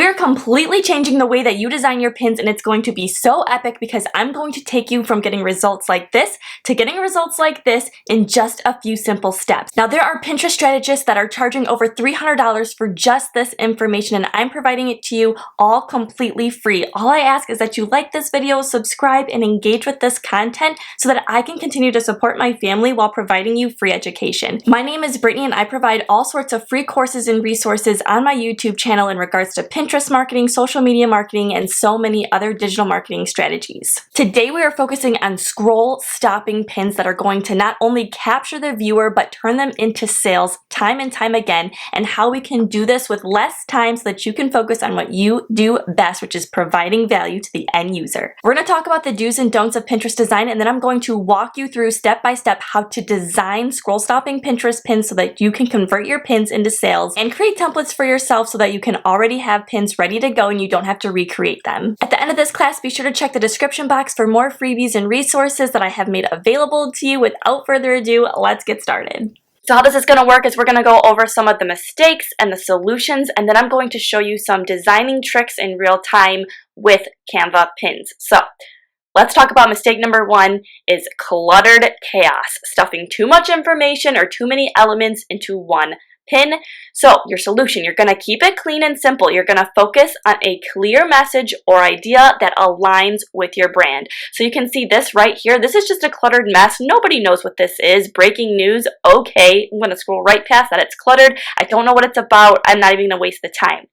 We're completely changing the way that you design your pins, and it's going to be so epic because I'm going to take you from getting results like this to getting results like this in just a few simple steps. Now, there are Pinterest strategists that are charging over $300 for just this information, and I'm providing it to you all completely free. All I ask is that you like this video, subscribe, and engage with this content so that I can continue to support my family while providing you free education. My name is Brittany, and I provide all sorts of free courses and resources on my YouTube channel in regards to Pinterest marketing, social media marketing, and so many other digital marketing strategies. Today we are focusing on scroll stopping pins that are going to not only capture the viewer but turn them into sales time and time again, and how we can do this with less time so that you can focus on what you do best, which is providing value to the end user. We're going to talk about the do's and don'ts of Pinterest design, and then I'm going to walk you through step by step how to design scroll stopping Pinterest pins so that you can convert your pins into sales and create templates for yourself so that you can already have pins ready to go and you don't have to recreate them. At the end of this class, be sure to check the description box for more freebies and resources that I have made available to you. Without further ado, let's get started. So how this is going to work is we're going to go over some of the mistakes and the solutions, and then I'm going to show you some designing tricks in real time with Canva pins. So let's talk about mistake number one is cluttered chaos, stuffing too much information or too many elements into one pin. So your solution, you're going to keep it clean and simple. You're going to focus on a clear message or idea that aligns with your brand. So you can see this right here. This is just a cluttered mess. Nobody knows what this is. Breaking news. Okay, I'm going to scroll right past that. It's cluttered. I don't know what it's about. I'm not even going to waste the time.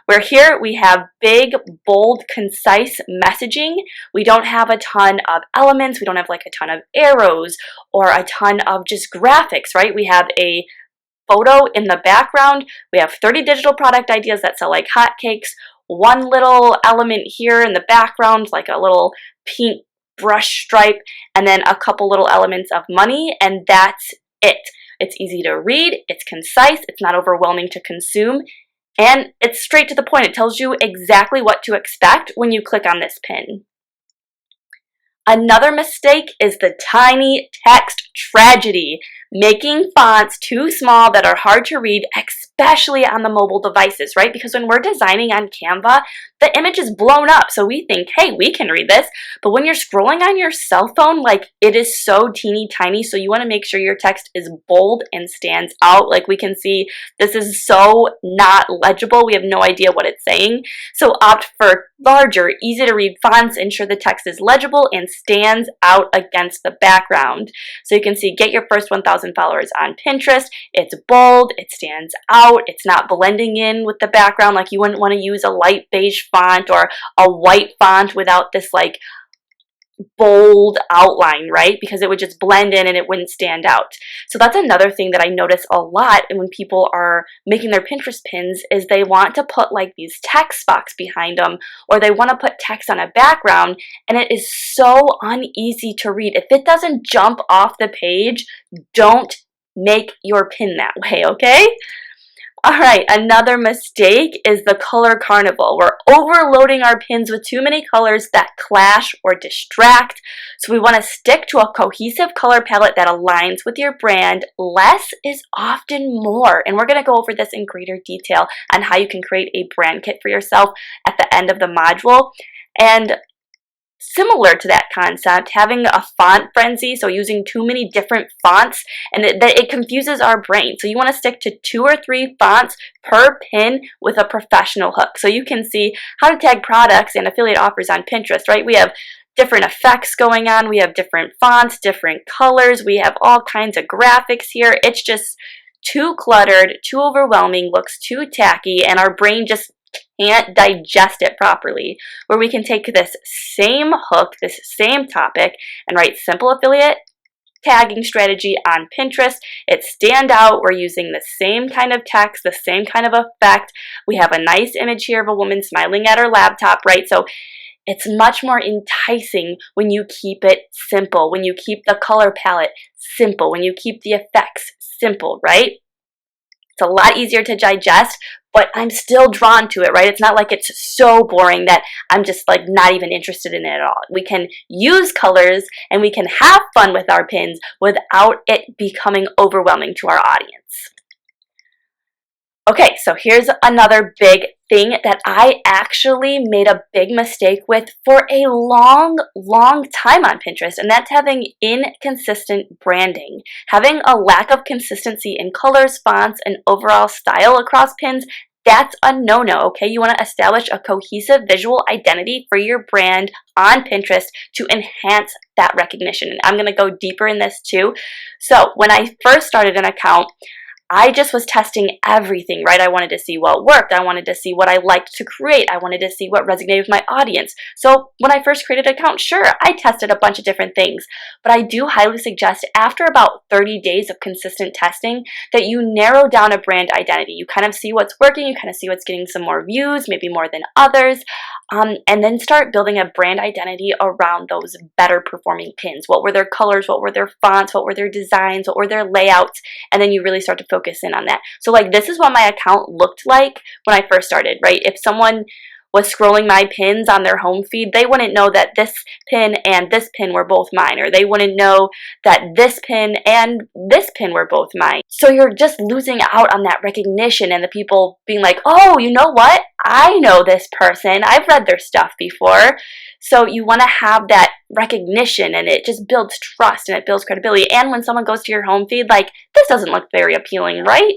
Where here we have big, bold, concise messaging. We don't have a ton of elements. We don't have like a ton of arrows or a ton of just graphics, right? We have a photo in the background. We have 30 digital product ideas that sell like hotcakes. One little element here in the background, like a little pink brush stripe, and then a couple little elements of money, and that's it. It's easy to read, it's concise, it's not overwhelming to consume, and it's straight to the point. It tells you exactly what to expect when you click on this pin. Another mistake is the tiny text tragedy, making fonts too small that are hard to read, especially on the mobile devices, right? Because when we're designing on Canva, the image is blown up. So we think, hey, we can read this. But when you're scrolling on your cell phone, like it is so teeny tiny. So you want to make sure your text is bold and stands out. Like we can see, this is so not legible. We have no idea what it's saying. So opt for larger, easy to read fonts. Ensure the text is legible and stands out against the background. So you can see, get your first 1,000 followers on Pinterest. It's bold, it stands out, it's not blending in with the background. Like you wouldn't want to use a light beige font or a white font without this like bold outline, right? Because it would just blend in and it wouldn't stand out. So that's another thing that I notice a lot when people are making their Pinterest pins is they want to put like these text box behind them, or they want to put text on a background, and it is so uneasy to read. If it doesn't jump off the page, don't make your pin that way, okay? All right, another mistake is the color carnival. We're overloading our pins with too many colors that clash or distract. So we want to stick to a cohesive color palette that aligns with your brand. Less is often more. And we're going to go over this in greater detail on how you can create a brand kit for yourself at the end of the module. And similar to that concept, having a font frenzy, so using too many different fonts, and it confuses our brain. So you want to stick to 2 or 3 fonts per pin with a professional hook. So you can see how to tag products and affiliate offers on Pinterest, right? We have different effects going on. We have different fonts, different colors. We have all kinds of graphics here. It's just too cluttered, too overwhelming, looks too tacky, and our brain just can't digest it properly. Where we can take this same hook, this same topic, and write simple affiliate tagging strategy on Pinterest. It stand out. We're using the same kind of text, the same kind of effect. We have a nice image here of a woman smiling at her laptop, right? So it's much more enticing when you keep it simple, when you keep the color palette simple, when you keep the effects simple, right? It's a lot easier to digest, but I'm still drawn to it, right? It's not like it's so boring that I'm just like not even interested in it at all. We can use colors and we can have fun with our pins without it becoming overwhelming to our audience. Okay, so here's another big thing that I actually made a big mistake with for a long time on Pinterest, and that's having inconsistent branding. Having a lack of consistency in colors, fonts, and overall style across pins, that's a no-no, okay? You want to establish a cohesive visual identity for your brand on Pinterest to enhance that recognition. And I'm going to go deeper in this too. So when I first started an account, I just was testing everything, right? I wanted to see what worked. I wanted to see what I liked to create. I wanted to see what resonated with my audience. So when I first created an account, sure, I tested a bunch of different things. But I do highly suggest after about 30 days of consistent testing that you narrow down a brand identity. You kind of see what's working. You kind of see what's getting some more views, maybe more than others. And then start building a brand identity around those better performing pins. What were their colors? What were their fonts? What were their designs? What were their layouts? And then you really start to focus in on that. So like this is what my account looked like when I first started, right? If someone was scrolling my pins on their home feed, they wouldn't know that this pin and this pin were both mine, or they wouldn't know that this pin and this pin were both mine. So you're just losing out on that recognition and the people being like, oh, you know what? I know this person. I've read their stuff before. So you want to have that recognition, and it just builds trust and it builds credibility. And when someone goes to your home feed, like, this doesn't look very appealing, right?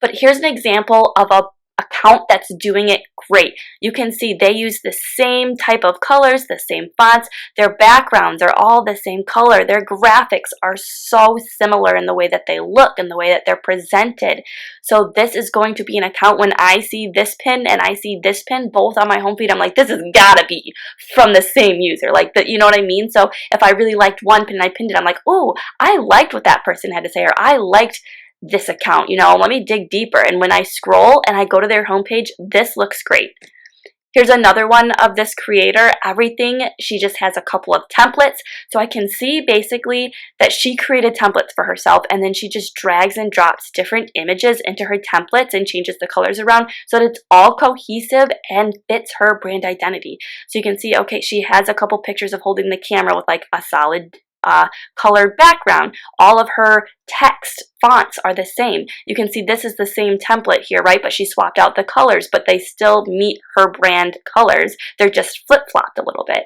But here's an example of a account that's doing it great. You can see they use the same type of colors, the same fonts, their backgrounds are all the same color, their graphics are so similar in the way that they look and the way that they're presented. So this is going to be an account when I see this pin and I see this pin both on my home feed, I'm like, this has gotta be from the same user, like, you know what I mean? So if I really liked one pin and I pinned it, I'm like, ooh, I liked what that person had to say, or I liked this account, you know, let me dig deeper. And when I scroll and I go to their homepage, this looks great. Here's another one of this creator. Everything, she just has a couple of templates. So I can see basically that she created templates for herself, and then she just drags and drops different images into her templates and changes the colors around so that it's all cohesive and fits her brand identity. So you can see, okay, she has a couple pictures of holding the camera with like a solid colored background. All of her text fonts are the same. You can see this is the same template here, right? But she swapped out the colors, but they still meet her brand colors. They're just flip-flopped a little bit.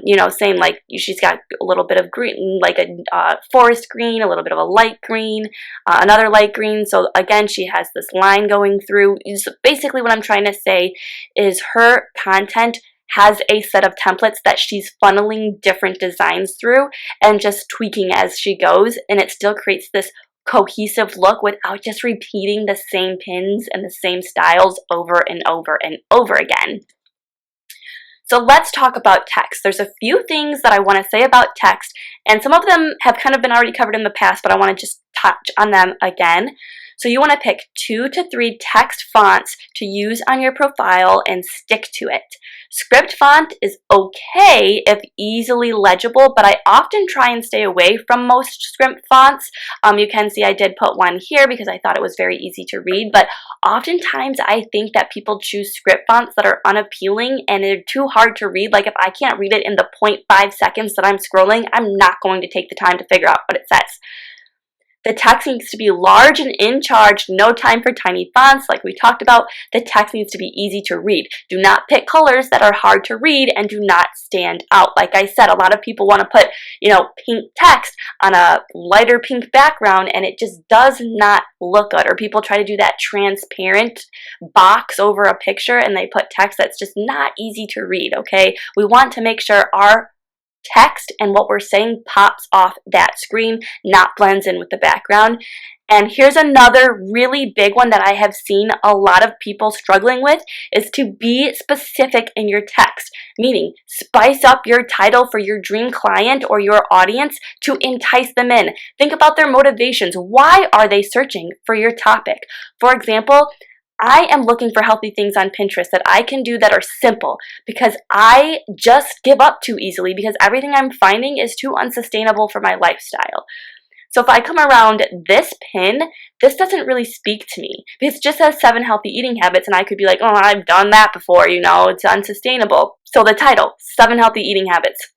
You know, same, like she's got a little bit of green, like a forest green, a little bit of a light green, another light green. So again, she has this line going through. So basically what I'm trying to say is her content has a set of templates that she's funneling different designs through and just tweaking as she goes, and it still creates this cohesive look without just repeating the same pins and the same styles over and over and over again. So let's talk about text. There's a few things that I want to say about text, and some of them have kind of been already covered in the past, but I want to just touch on them again. So you want to pick 2 to 3 text fonts to use on your profile and stick to it. Script font is okay if easily legible, but I often try and stay away from most script fonts. You can see I did put one here because I thought it was very easy to read, but oftentimes I think that people choose script fonts that are unappealing and they're too hard to read. Like if I can't read it in the 0.5 seconds that I'm scrolling, I'm not going to take the time to figure out what it says. The text needs to be large and in charge, no time for tiny fonts like we talked about. The text needs to be easy to read. Do not pick colors that are hard to read and do not stand out. Like I said, a lot of people want to put, you know, pink text on a lighter pink background and it just does not look good. Or people try to do that transparent box over a picture and they put text that's just not easy to read, okay? We want to make sure our text and what we're saying pops off that screen, not blends in with the background. And here's another really big one that I have seen a lot of people struggling with is to be specific in your text, meaning spice up your title for your dream client or your audience to entice them in. Think about their motivations. Why are they searching for your topic? For example, I am looking for healthy things on Pinterest that I can do that are simple because I just give up too easily because everything I'm finding is too unsustainable for my lifestyle. So if I come around this pin, this doesn't really speak to me because it just says 7 healthy eating habits and I could be like, oh, I've done that before, you know, it's unsustainable. So the title, 7 healthy eating habits.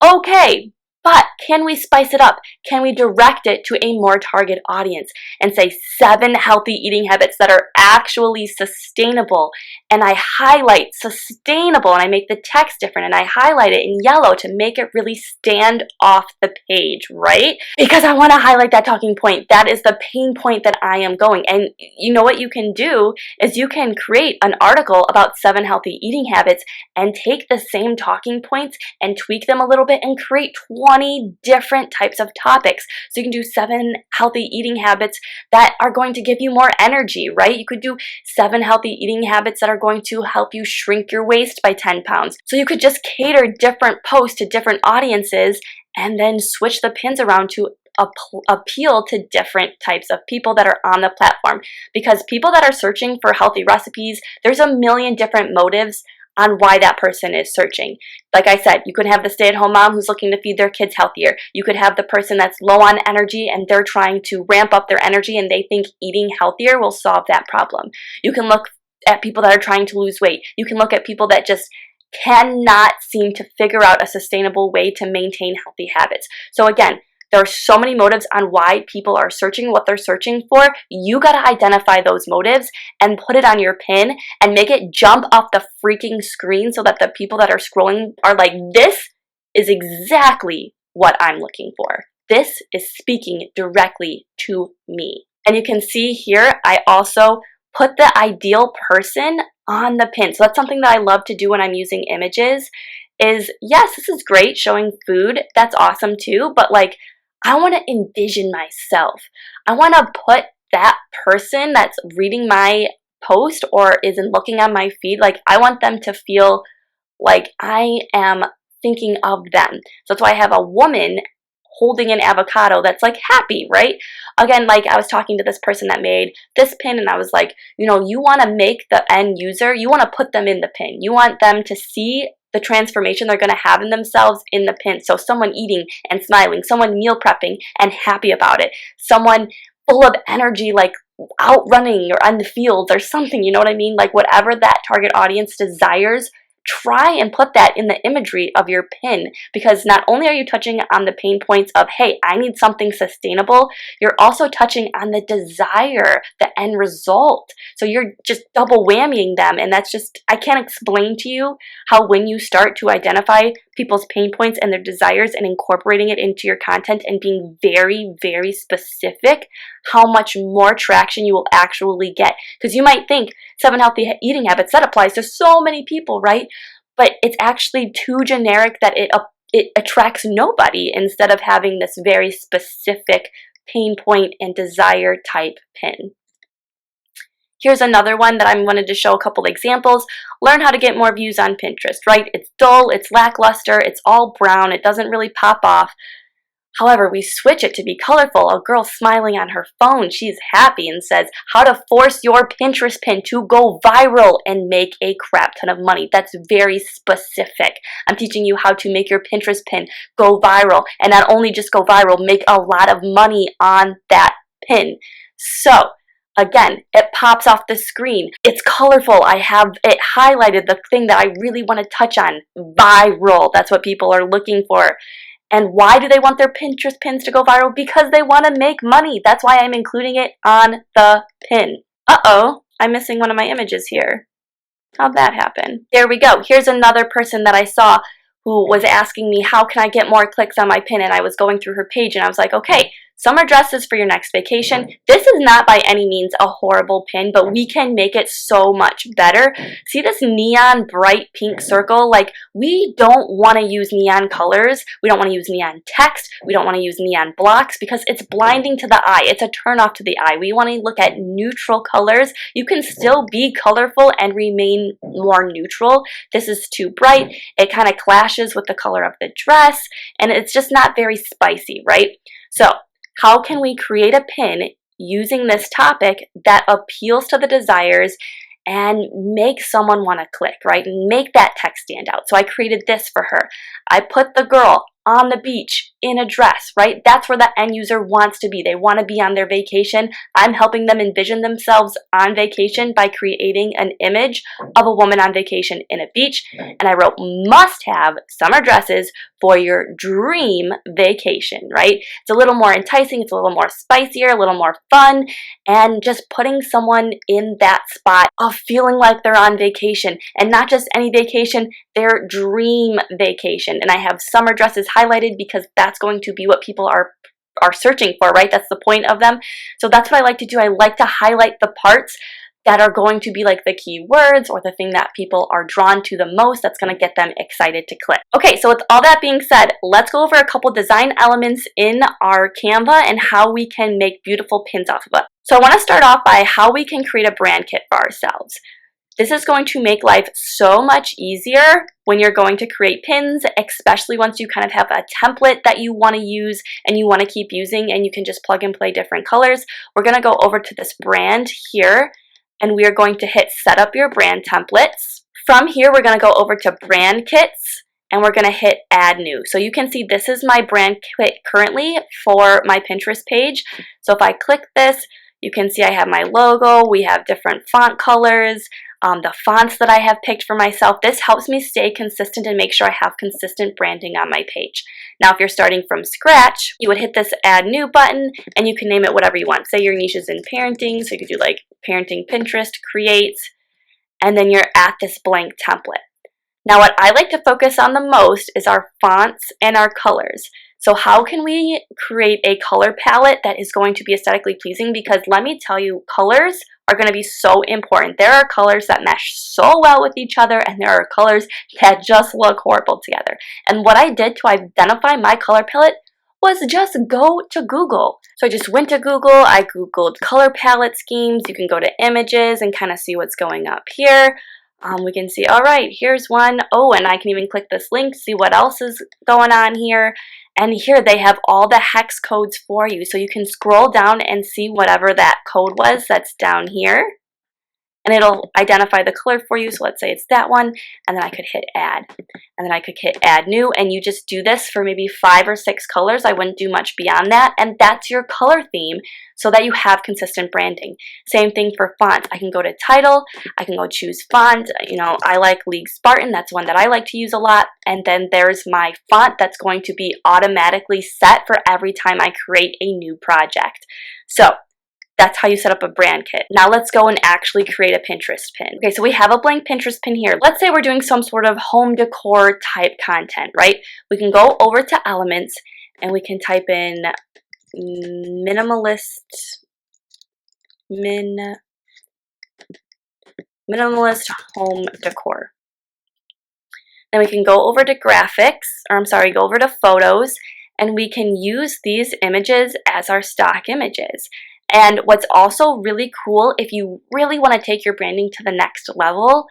Okay, But can we spice it up? Can we direct it to a more target audience and say 7 healthy eating habits that are actually sustainable? And I highlight sustainable and I make the text different and I highlight it in yellow to make it really stand off the page, right? Because I want to highlight that talking point. That is the pain point that I am going. And you know what you can do is you can create an article about 7 healthy eating habits and take the same talking points and tweak them a little bit and create 20 different types of topics. So you can do 7 healthy eating habits that are going to give you more energy, right? You could do 7 healthy eating habits that are going to help you shrink your waist by 10 pounds. So you could just cater different posts to different audiences and then switch the pins around to appeal to different types of people that are on the platform. Because people that are searching for healthy recipes, there's a million different motives on why that person is searching. Like I said, you could have the stay-at-home mom who's looking to feed their kids healthier. You could have the person that's low on energy and they're trying to ramp up their energy and they think eating healthier will solve that problem. You can look at people that are trying to lose weight. You can look at people that just cannot seem to figure out a sustainable way to maintain healthy habits. So again, there are so many motives on why people are searching what they're searching for. You got to identify those motives and put it on your pin and make it jump off the freaking screen so that the people that are scrolling are like, this is exactly what I'm looking for. This is speaking directly to me. And you can see here, I also put the ideal person on the pin. So that's something that I love to do when I'm using images is, yes, this is great showing food. That's awesome too. But like, I want to envision myself. I want to put that person that's reading my post or isn't looking on my feed, like I want them to feel like I am thinking of them. So that's why I have a woman holding an avocado that's like happy, right? Again, like I was talking to this person that made this pin and I was like, you know, you want to make the end user, you want to put them in the pin. You want them to see the transformation they're going to have in themselves in the pin. So someone eating and smiling, someone meal prepping and happy about it, someone full of energy, like out running or on the field or something, you know what I mean? Like whatever that target audience desires, try and put that in the imagery of your pin, because not only are you touching on the pain points of, hey, I need something sustainable, you're also touching on the desire, the end result. So you're just double whammying them. And that's just, I can't explain to you how when you start to identify people's pain points and their desires and incorporating it into your content and being very, very specific, how much more traction you will actually get. Because you might think 7 healthy eating habits, that applies to so many people, right? But it's actually too generic that it attracts nobody instead of having this very specific pain point and desire type pin. Here's another one that I wanted to show a couple examples. Learn how to get more views on Pinterest, right? It's dull, it's lackluster, it's all brown, it doesn't really pop off. However, we switch it to be colorful. A girl smiling on her phone, she's happy and says, how to force your Pinterest pin to go viral and make a crap ton of money. That's very specific. I'm teaching you how to make your Pinterest pin go viral, and not only just go viral, make a lot of money on that pin. So, again, it pops off the screen. It's colorful. I have it highlighted, the thing that I really want to touch on. Viral. That's what people are looking for. And why do they want their Pinterest pins to go viral? Because they want to make money. That's why I'm including it on the pin. Uh-oh, I'm missing one of my images here. How'd that happen? There we go. Here's another person that I saw who was asking me, how can I get more clicks on my pin? And I was going through her page and I was like, okay, summer dresses for your next vacation. This is not by any means a horrible pin, but we can make it so much better. See this neon bright pink circle? Like, we don't want to use neon colors. We don't want to use neon text. We don't want to use neon blocks because it's blinding to the eye. It's a turn off to the eye. We want to look at neutral colors. You can still be colorful and remain more neutral. This is too bright. It kind of clashes with the color of the dress and it's just not very spicy, right? So, how can we create a pin using this topic that appeals to the desires and make someone want to click, right? And make that text stand out. So I created this for her. I put the girl on the beach in a dress, right? That's where the end user wants to be. They want to be on their vacation. I'm helping them envision themselves on vacation by creating an image of a woman on vacation in a beach. And I wrote, must have summer dresses for your dream vacation, right? It's a little more enticing, it's a little more spicier, a little more fun, and just putting someone in that spot of feeling like they're on vacation, and not just any vacation, their dream vacation. And I have summer dresses highlighted because that's going to be what people are searching for, right? That's the point of them. So that's what I like to do. I like to highlight the parts that are going to be like the key words or the thing that people are drawn to the most that's going to get them excited to click. Okay, so with all that being said, let's go over a couple design elements in our Canva and how we can make beautiful pins off of it. So I want to start off by how we can create a brand kit for ourselves. This is going to make life so much easier when you're going to create pins, especially once you kind of have a template that you want to use and you want to keep using, and you can just plug and play different colors. We're going to go over to this brand here, and we are going to hit set up your brand templates. From here, we're going to go over to brand kits, and we're going to hit add new. So you can see this is my brand kit currently for my Pinterest page. So if I click this, you can see I have my logo, we have different font colors, the fonts that I have picked for myself. This helps me stay consistent and make sure I have consistent branding on my page. Now, if you're starting from scratch, you would hit this add new button and you can name it whatever you want. Say your niche is in parenting, so you could do like parenting Pinterest, create, and then you're at this blank template. Now, what I like to focus on the most is our fonts and our colors. So how can we create a color palette that is going to be aesthetically pleasing? Because let me tell you, colors are going to be so important. There are colors that mesh so well with each other, and there are colors that just look horrible together. And what I did to identify my color palette was just go to Google. So I just went to Google, I Googled color palette schemes. You can go to images and kind of see what's going up here. We can see, all right, here's one. Oh, and I can even click this link, see what else is going on here. And here they have all the hex codes for you. So you can scroll down and see whatever that code was that's down here. And it'll identify the color for you. So let's say it's that one. And then I could hit add. And then I could hit add new. And you just do this for maybe 5 or 6 colors. I wouldn't do much beyond that. And that's your color theme so that you have consistent branding. Same thing for font. I can go to title. I can go choose font. You know, I like League Spartan. That's one that I like to use a lot. And then there's my font that's going to be automatically set for every time I create a new project. So that's how you set up a brand kit. Now let's go and actually create a Pinterest pin. Okay, so we have a blank Pinterest pin here. Let's say we're doing some sort of home decor type content, right? We can go over to elements and we can type in minimalist home decor. Then we can go over to go over to photos, and we can use these images as our stock images. And what's also really cool, if you really want to take your branding to the next level,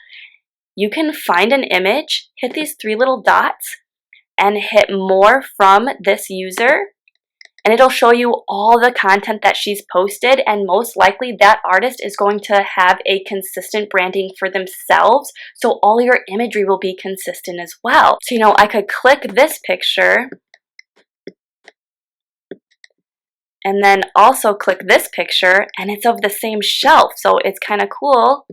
you can find an image, hit these 3 little dots, and hit more from this user, and it'll show you all the content that she's posted, and most likely that artist is going to have a consistent branding for themselves, so all your imagery will be consistent as well. So, you know, I could click this picture, and then also click this picture, and it's of the same shelf. So it's kind of cool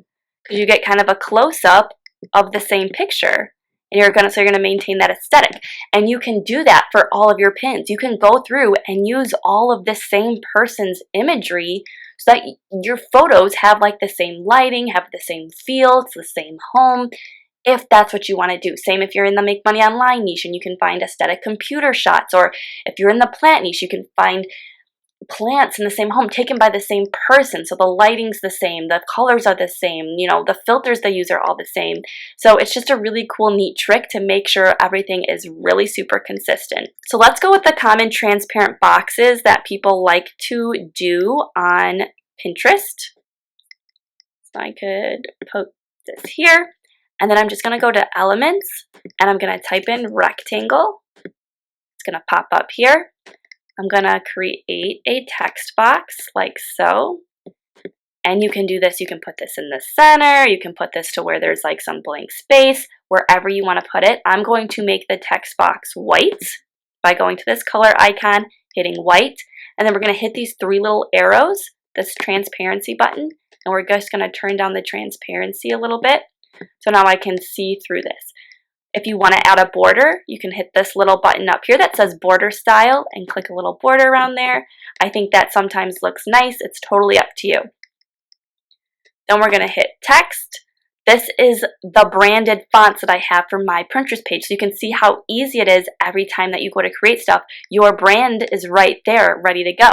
because you get kind of a close-up of the same picture. And you're gonna maintain that aesthetic. And you can do that for all of your pins. You can go through and use all of this same person's imagery so that your photos have like the same lighting, have the same feel, it's the same home, if that's what you want to do. Same if you're in the Make Money Online niche and you can find aesthetic computer shots, or if you're in the plant niche, you can find plants in the same home taken by the same person, so the lighting's the same, the colors are the same, you know, the filters they use are all the same. So it's just a really cool, neat trick to make sure everything is really super consistent. So let's go with the common transparent boxes that people like to do on Pinterest. So I could put this here, and then I'm just going to go to elements, and I'm going to type in rectangle. It's going to pop up here. I'm going to create a text box like so. And you can do this. You can put this in the center. You can put this to where there's like some blank space, wherever you want to put it. I'm going to make the text box white by going to this color icon, hitting white. And then we're going to hit these 3 little arrows, this transparency button. And we're just going to turn down the transparency a little bit. So now I can see through this. If you want to add a border, you can hit this little button up here that says border style and click a little border around there. I think that sometimes looks nice. It's totally up to you. Then we're going to hit text. This is the branded fonts that I have for my Pinterest page. So you can see how easy it is every time that you go to create stuff. Your brand is right there, ready to go.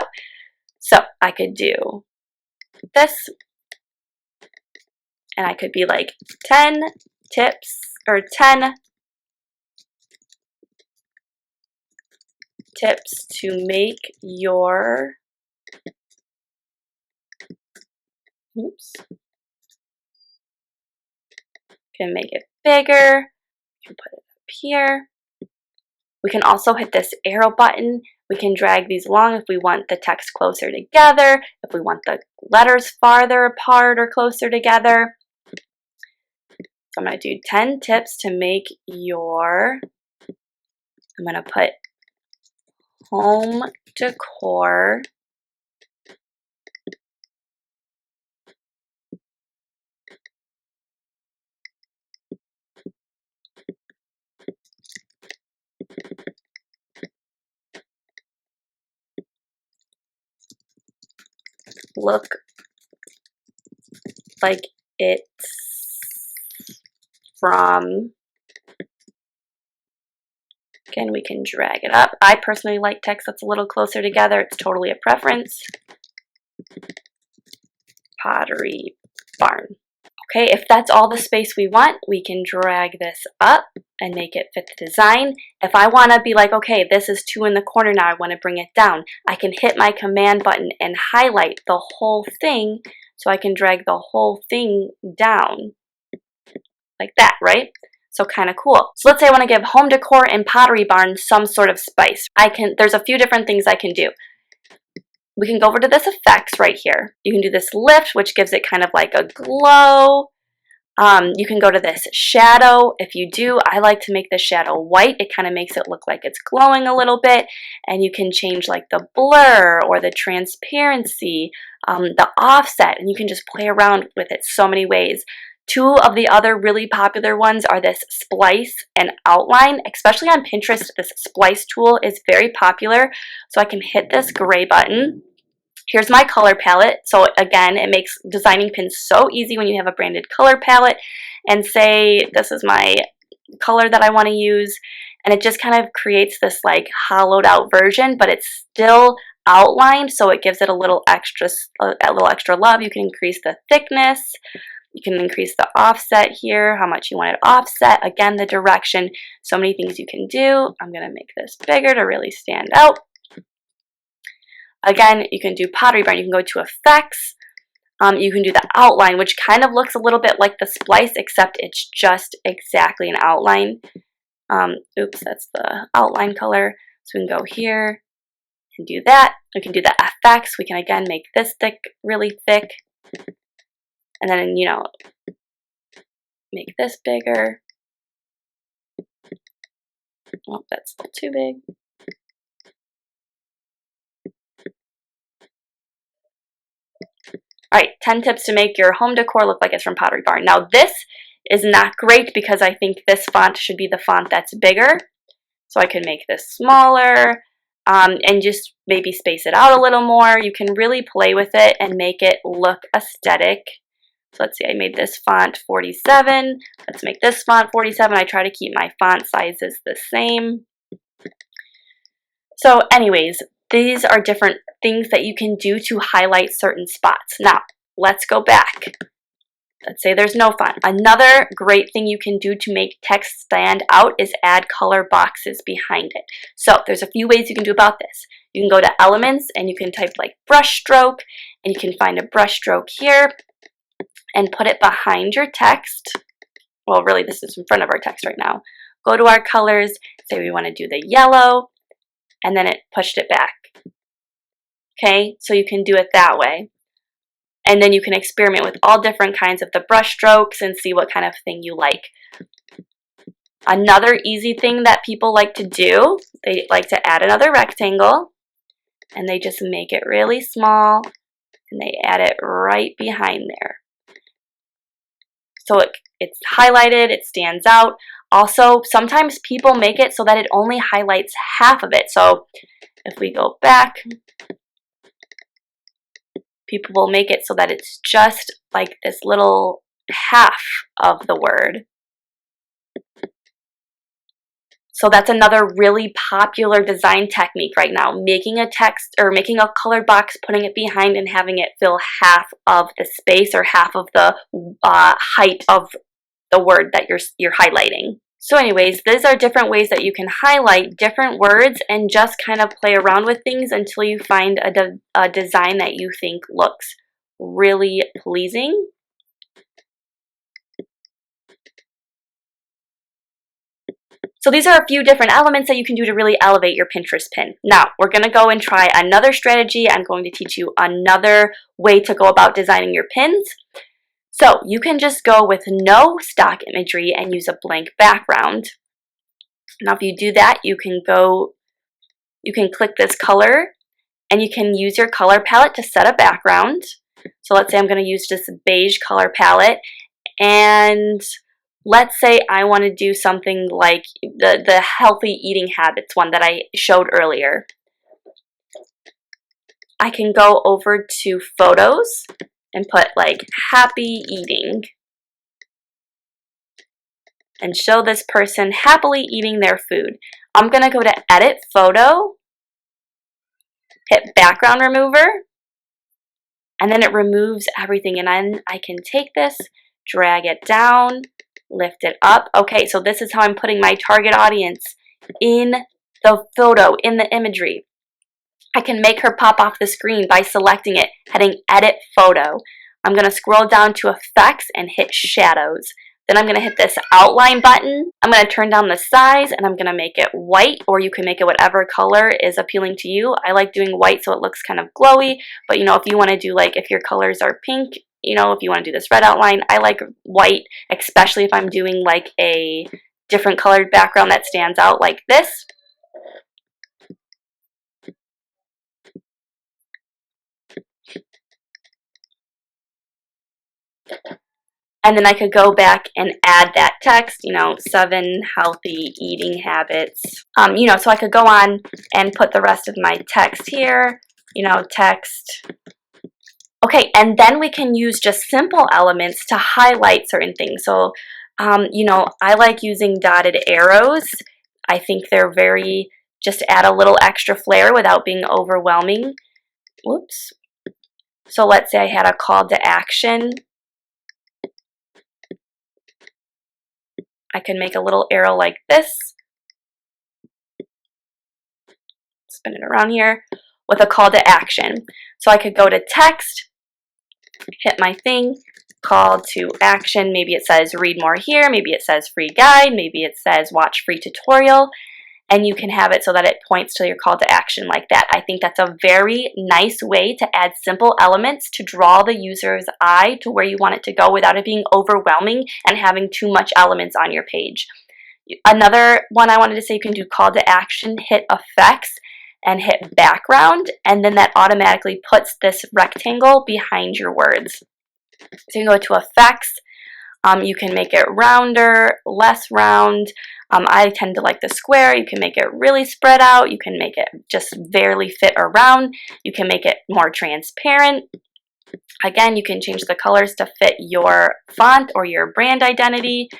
So I could do this, and I could be like 10 tips or 10 tips to make your, oops, can make it bigger, can put it up here. We can also hit this arrow button. We can drag these along if we want the text closer together, if we want the letters farther apart or closer together. So I'm going to do 10 tips to make your, I'm going to put home decor look like it's from, again, we can drag it up. I personally like text that's a little closer together. It's totally a preference. Pottery Barn. Okay, if that's all the space we want, we can drag this up and make it fit the design. If I want to be like, okay, this is 2 in the corner now, I want to bring it down, I can hit my command button and highlight the whole thing, so I can drag the whole thing down like that, right? So kind of cool. So let's say I want to give home decor and Pottery Barn some sort of spice. There's a few different things I can do. We can go over to this effects right here. You can do this lift, which gives it kind of like a glow. You can go to this shadow. If you do, I like to make the shadow white. It kind of makes it look like it's glowing a little bit. And you can change like the blur or the transparency, the offset, and you can just play around with it so many ways. 2 of the other really popular ones are this splice and outline. Especially on Pinterest, this splice tool is very popular. So I can hit this gray button. Here's my color palette. So again, it makes designing pins so easy when you have a branded color palette. And say this is my color that I want to use. And it just kind of creates this like hollowed out version, but it's still outlined. So it gives it a little extra love. You can increase the thickness. You can increase the offset here, how much you want it offset. Again, the direction, so many things you can do. I'm going to make this bigger to really stand out. Again, you can do Pottery Barn. You can go to effects. You can do the outline, which kind of looks a little bit like the splice, except it's just exactly an outline. Oops, that's the outline color. So we can go here and do that. We can do the effects. We can again make this thick, really thick. And then, you know, make this bigger. Oh, that's a little too big. All right, 10 tips to make your home decor look like it's from Pottery Barn. Now this is not great because I think this font should be the font that's bigger. So I can make this smaller and just maybe space it out a little more. You can really play with it and make it look aesthetic. So let's see, I made this font 47. Let's make this font 47. I try to keep my font sizes the same. So anyways, these are different things that you can do to highlight certain spots. Now, let's go back. Let's say there's no font. Another great thing you can do to make text stand out is add color boxes behind it. So there's a few ways you can do about this. You can go to elements and you can type like brush stroke, and you can find a brush stroke here and put it behind your text. Well, really this is in front of our text right now. Go to our colors, say we want to do the yellow, and then it pushed it back. Okay, so you can do it that way. And then you can experiment with all different kinds of the brush strokes and see what kind of thing you like. Another easy thing that people like to do, they like to add another rectangle, and they just make it really small, and they add it right behind there. So it's highlighted, it stands out. Also, sometimes people make it so that it only highlights half of it. So if we go back, people will make it so that it's just like this little half of the word. So that's another really popular design technique right now, making a text or making a colored box, putting it behind and having it fill half of the space or half of the height of the word that you're highlighting. So anyways, these are different ways that you can highlight different words and just kind of play around with things until you find a design that you think looks really pleasing. So these are a few different elements that you can do to really elevate your Pinterest pin. Now, we're going to go and try another strategy. I'm going to teach you another way to go about designing your pins. So you can just go with no stock imagery and use a blank background. Now, if you do that, you can click this color and you can use your color palette to set a background. So let's say I'm going to use this beige color palette, and let's say I want to do something like the healthy eating habits one that I showed earlier. I can go over to photos and put like happy eating and show this person happily eating their food. I'm going to go to edit photo, hit background remover, and then it removes everything. And then I can take this, drag it down, lift it up. Okay, so this is how I'm putting my target audience in the photo, in the imagery. I can make her pop off the screen by selecting it, hitting edit photo. I'm going to scroll down to effects and hit shadows. Then I'm going to hit this outline button. I'm going to turn down the size and I'm going to make it white, or you can make it whatever color is appealing to you. I like doing white so it looks kind of glowy, but you know, if you want to do like, if your colors are pink, you know, if you want to do this red outline, I like white, especially if I'm doing like a different colored background that stands out like this. And then I could go back and add that text, you know, 7 healthy eating habits. You know, so I could go on and put the rest of my text here, you know, text. Okay, and then we can use just simple elements to highlight certain things. So, you know, I like using dotted arrows. I think they're just add a little extra flair without being overwhelming. Whoops. So let's say I had a call to action. I can make a little arrow like this, spin it around here, with a call to action. So I could go to text, hit my thing, call to action. Maybe it says read more here, maybe it says free guide, maybe it says watch free tutorial, and you can have it so that it points to your call to action like that. I think that's a very nice way to add simple elements to draw the user's eye to where you want it to go without it being overwhelming and having too much elements on your page. Another one I wanted to say, you can do call to action, hit effects, and hit background, and then that automatically puts this rectangle behind your words. So you can go to effects. You can make it rounder, less round. I tend to like the square. You can make it really spread out. You can make it just barely fit around. You can make it more transparent. Again, you can change the colors to fit your font or your brand identity.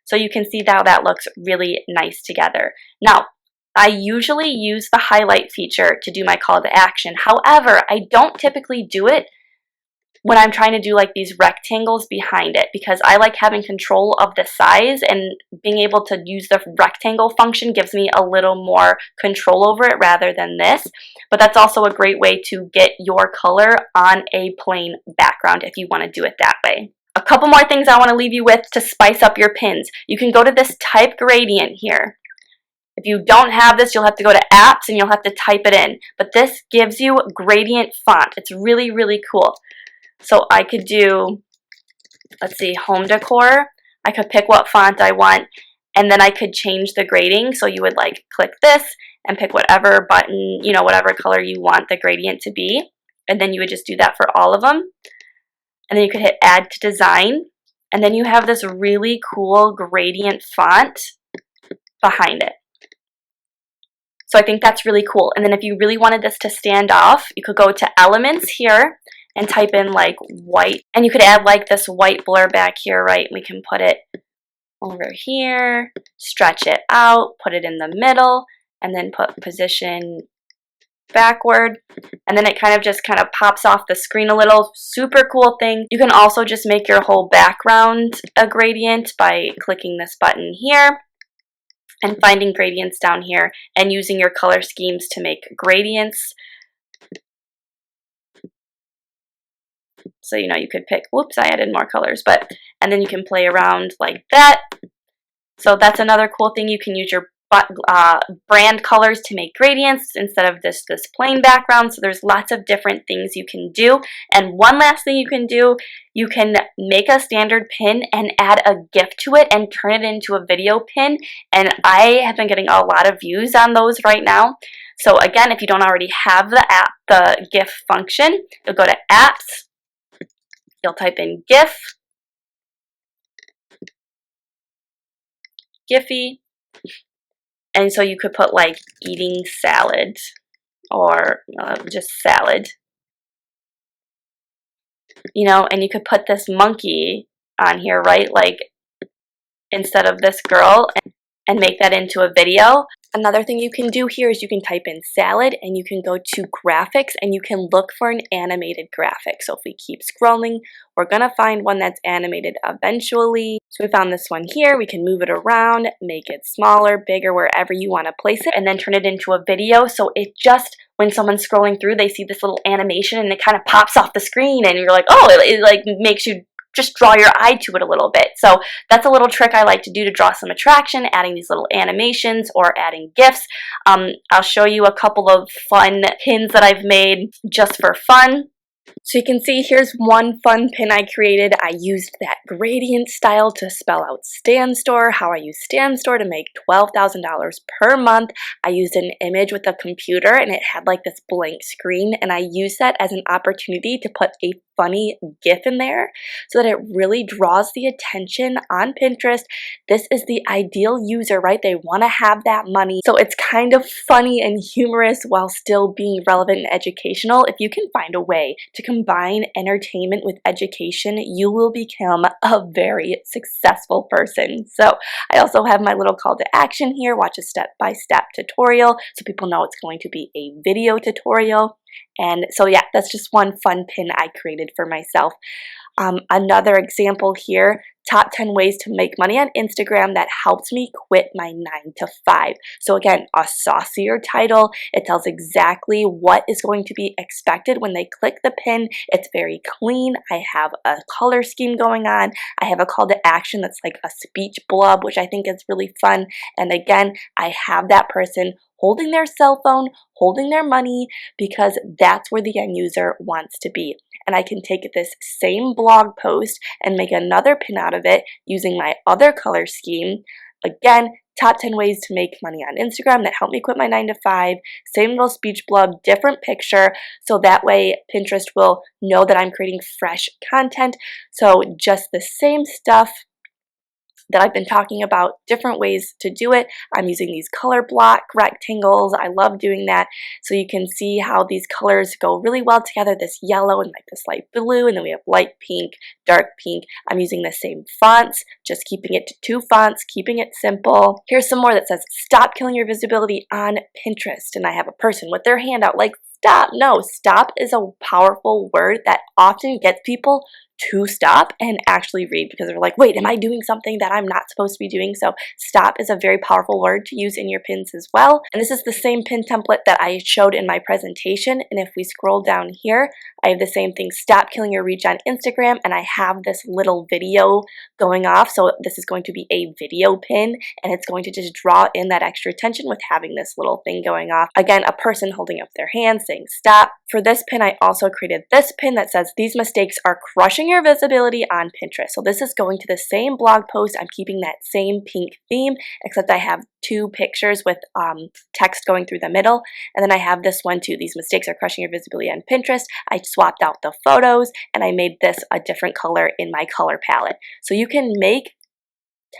So you can see how that looks really nice together. Now, I usually use the highlight feature to do my call to action. However, I don't typically do it when I'm trying to do like these rectangles behind it, because I like having control of the size, and being able to use the rectangle function gives me a little more control over it rather than this. But that's also a great way to get your color on a plain background if you want to do it that way. A couple more things I want to leave you with to spice up your pins. You can go to this type gradient here. If you don't have this, you'll have to go to apps and you'll have to type it in. But this gives you gradient font. It's really, really cool. So I could do, let's see, home decor. I could pick what font I want, and then I could change the grading. So you would like click this and pick whatever button, you know, whatever color you want the gradient to be. And then you would just do that for all of them. And then you could hit add to design. And then you have this really cool gradient font behind it. So I think that's really cool. And then if you really wanted this to stand off, you could go to elements here and type in like white, and you could add like this white blur back here, right? We can put it over here, stretch it out, put it in the middle, and then put position backward, and then it kind of pops off the screen a little. Super cool thing. You can also just make your whole background a gradient by clicking this button here and finding gradients down here and using your color schemes to make gradients. So, you know, you could pick, whoops, I added more colors, and then you can play around like that. So that's another cool thing. You can use your brand colors to make gradients instead of this plain background. So there's lots of different things you can do. And one last thing you can do, you can make a standard pin and add a GIF to it and turn it into a video pin. And I have been getting a lot of views on those right now. So again, if you don't already have the GIF function, you'll go to apps, you'll type in GIF, Giphy, and so you could put like eating salad or just salad, you know, and you could put this monkey on here, right? Like instead of this girl, and make that into a video. Another thing you can do here is you can type in salad and you can go to graphics and you can look for an animated graphic. So if we keep scrolling, we're gonna find one that's animated eventually. So we found this one here. We can move it around, make it smaller, bigger, wherever you want to place it, and then turn it into a video. So it just, when someone's scrolling through, they see this little animation and it kind of pops off the screen and you're like, oh, it like makes you just draw your eye to it a little bit. So that's a little trick I like to do to draw some attraction, adding these little animations or adding GIFs. I'll show you a couple of fun pins that I've made just for fun. So you can see here's one fun pin I created. I used that gradient style to spell out Stan Store, how I use Stan Store to make $12,000 per month. I used an image with a computer and it had like this blank screen, and I used that as an opportunity to put a funny GIF in there so that it really draws the attention on Pinterest. This is the ideal user, right? They want to have that money. So it's kind of funny and humorous while still being relevant and educational. If you can find a way to combine entertainment with education, you will become a very successful person. So I also have my little call to action here. Watch a step-by-step tutorial so people know it's going to be a video tutorial. And so yeah, that's just one fun pin I created for myself. Another example here, top 10 ways to make money on Instagram that helps me quit my 9-to-5. So again, a saucier title. It tells exactly what is going to be expected when they click the pin. It's very clean. I have a color scheme going on. I have a call to action that's like a speech blub, which I think is really fun. And again, I have that person holding their cell phone, holding their money, because that's where the end user wants to be. And I can take this same blog post and make another pin out of it using my other color scheme. Again, top 10 ways to make money on Instagram that help me quit my 9-to-5. Same little speech blub, different picture. So that way Pinterest will know that I'm creating fresh content. So just the same stuff that I've been talking about, different ways to do it. I'm using these color block rectangles. I love doing that. So you can see how these colors go really well together, this yellow and like this light blue, and then we have light pink, dark pink. I'm using the same fonts, just keeping it to 2 fonts, keeping it simple. Here's some more that says, stop killing your visibility on Pinterest. And I have a person with their hand out like, stop. No, stop is a powerful word that often gets people to stop and actually read, because they're like, wait, am I doing something that I'm not supposed to be doing? So stop is a very powerful word to use in your pins as well. And this is the same pin template that I showed in my presentation. And if we scroll down here, I have the same thing, stop killing your reach on Instagram, and I have this little video going off. So this is going to be a video pin, and it's going to just draw in that extra attention with having this little thing going off. Again, a person holding up their hand saying stop. For this pin, I also created this pin that says, these mistakes are crushing your visibility on Pinterest. So this is going to the same blog post. I'm keeping that same pink theme, except I have 2 pictures with text going through the middle. And then I have this one too. These mistakes are crushing your visibility on Pinterest. I swapped out the photos and I made this a different color in my color palette. So you can make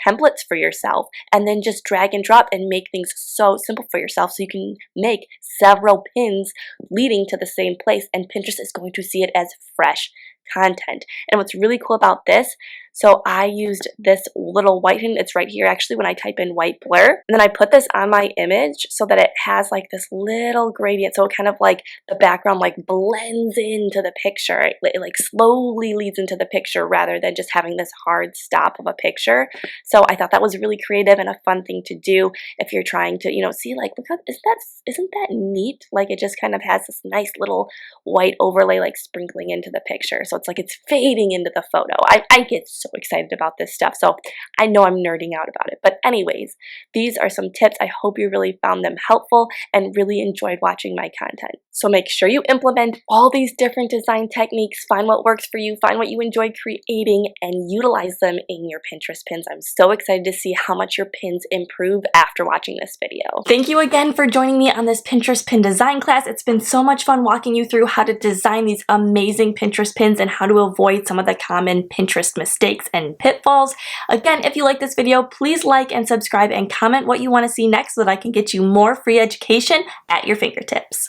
templates for yourself and then just drag and drop and make things so simple for yourself so you can make several pins leading to the same place, and Pinterest is going to see it as fresh content. And what's really cool about this, so I used this little white pin, it's right here actually when I type in white blur, and then I put this on my image so that it has like this little gradient, so it kind of like the background like blends into the picture. It like slowly leads into the picture rather than just having this hard stop of a picture. So I thought that was really creative and a fun thing to do if you're trying to, you know, see like, look, isn't that neat? Like it just kind of has this nice little white overlay like sprinkling into the picture. So it's like it's fading into the photo. I get so excited about this stuff, so I know I'm nerding out about it. But anyways, these are some tips. I hope you really found them helpful and really enjoyed watching my content. So make sure you implement all these different design techniques, find what works for you, find what you enjoy creating, and utilize them in your Pinterest pins. I'm so excited to see how much your pins improve after watching this video. Thank you again for joining me on this Pinterest pin design class. It's been so much fun walking you through how to design these amazing Pinterest pins and how to avoid some of the common Pinterest mistakes and pitfalls. Again, if you like this video, please like and subscribe and comment what you want to see next so that I can get you more free education at your fingertips.